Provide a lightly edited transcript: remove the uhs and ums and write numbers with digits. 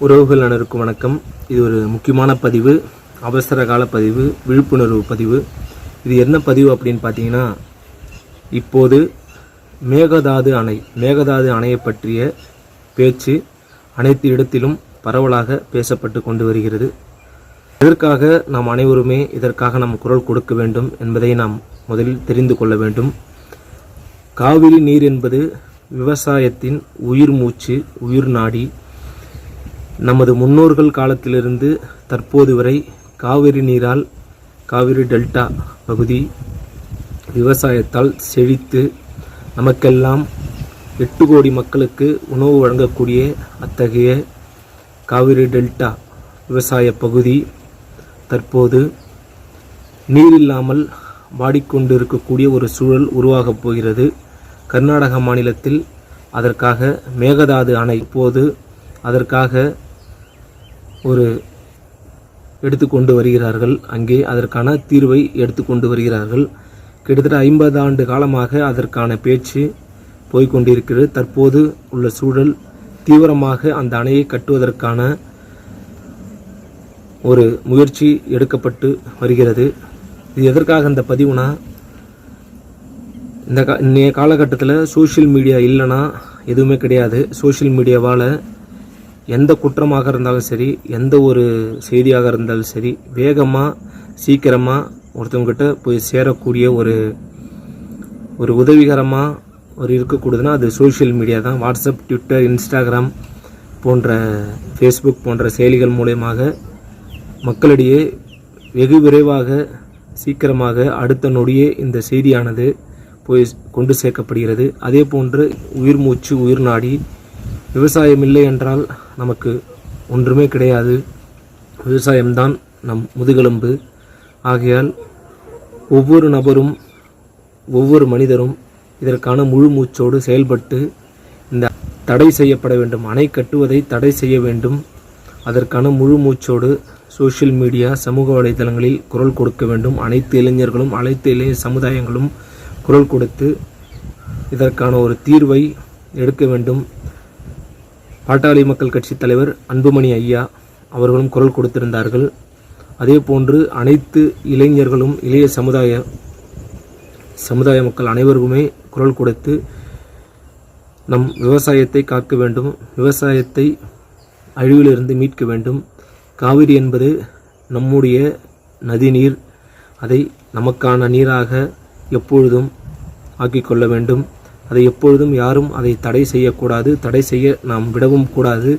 உறவுகள் அனைவருக்கும் வணக்கம். இது ஒரு முக்கியமான பதிவு, அவசர கால பதிவு, விழிப்புணர்வு பதிவு. இது என்ன பதிவு அப்படின்னு பார்த்தீங்கன்னா, இப்போது மேகதாது அணையை பற்றிய பேச்சு அனைத்து இடத்திலும் பரவலாக பேசப்பட்டு கொண்டு வருகிறது. இதற்காக நாம் அனைவருமே நாம் குரல் கொடுக்க வேண்டும் என்பதை நாம் முதலில் தெரிந்து கொள்ள வேண்டும். காவிரி நீர் என்பது விவசாயத்தின் உயிர் மூச்சு, உயிர் நாடி. நமது முன்னோர்கள் காலத்திலிருந்து தற்போது வரை காவிரி நீரால், காவிரி டெல்டா பகுதி விவசாயத்தால் செழித்து நமக்கெல்லாம் 8 கோடி மக்களுக்கு உணவு வழங்கக்கூடிய அத்தகைய காவிரி டெல்டா விவசாய பகுதி தற்போது நீர் இல்லாமல் வாடிக்கொண்டிருக்கக்கூடிய ஒரு சூழல் உருவாகப் போகிறது. கர்நாடக மாநிலத்தில் அதற்காக மேகதாது அணை இப்போது அதற்காக ஒரு எடுத்துக்கொண்டு வருகிறார்கள். அங்கே அதற்கான தீர்வை எடுத்துக்கொண்டு வருகிறார்கள். கிட்டத்தட்ட 50 ஆண்டு காலமாக அதற்கான பேச்சு போய்கொண்டிருக்கிறது. தற்போது உள்ள சூழல் தீவிரமாக அந்த அணையை கட்டுவதற்கான ஒரு முயற்சி எடுக்கப்பட்டு வருகிறது. இது எதற்காக இந்த பதிவுனா, இந்த காலகட்டத்தில் சோஷியல் மீடியா இல்லைன்னா எதுவுமே கிடையாது. சோஷியல் மீடியாவால் எந்த குற்றமாக இருந்தாலும் சரி, எந்த ஒரு செய்தியாக இருந்தாலும் சரி, வேகமாக சீக்கிரமாக ஒருத்தவங்ககிட்ட போய் சேரக்கூடிய ஒரு உதவிகரமாக இருக்கக்கூடியதுன்னா அது சோஷியல் மீடியா தான். வாட்ஸ்அப், ட்விட்டர், இன்ஸ்டாகிராம் போன்ற, ஃபேஸ்புக் போன்ற செயலிகள் மூலமாக மக்களிடையே வெகு விரைவாக சீக்கிரமாக அடுத்த நொடியே இந்த செய்தியானது போய் கொண்டு சேர்க்கப்படுகிறது. அதே போன்று உயிர் மூச்சு, உயிர் நாடி விவசாயம் இல்லை என்றால் நமக்கு ஒன்றுமே கிடையாது. விவசாயம்தான் நம் முதுகெலும்பு. ஆகையால் ஒவ்வொரு நபரும், ஒவ்வொரு மனிதரும் இதற்கான முழு மூச்சோடு செயல்பட்டு இந்த தடை செய்யப்பட வேண்டும், அணை கட்டுவதை தடை செய்ய வேண்டும். அதற்கான முழு மூச்சோடு சோஷியல் மீடியா, சமூக வலைதளங்களில் குரல் கொடுக்க வேண்டும். அனைத்து இளைஞர்களும், அனைத்து இளைய சமுதாயங்களும் குரல் கொடுத்து இதற்கான ஒரு தீர்வை எடுக்க வேண்டும். பாட்டாளி மக்கள் கட்சி தலைவர் அன்புமணி ஐயா அவர்களும் குரல் கொடுத்திருந்தார்கள். அதே போன்று அனைத்து இளைஞர்களும், இளைய சமுதாய மக்கள் அனைவருக்குமே குரல் கொடுத்து நம் விவசாயத்தை காக்க வேண்டும், விவசாயத்தை அழிவிலிருந்து மீட்க வேண்டும். காவிரி என்பது நம்முடைய நதிநீர். அதை நமக்கான நீராக எப்பொழுதும் ஆக்கிக்கொள்ள வேண்டும். அதை எப்பொழுதும் யாரும் அதை தடை செய்யக்கூடாது, தடை செய்ய நாம் விடவும் கூடாது.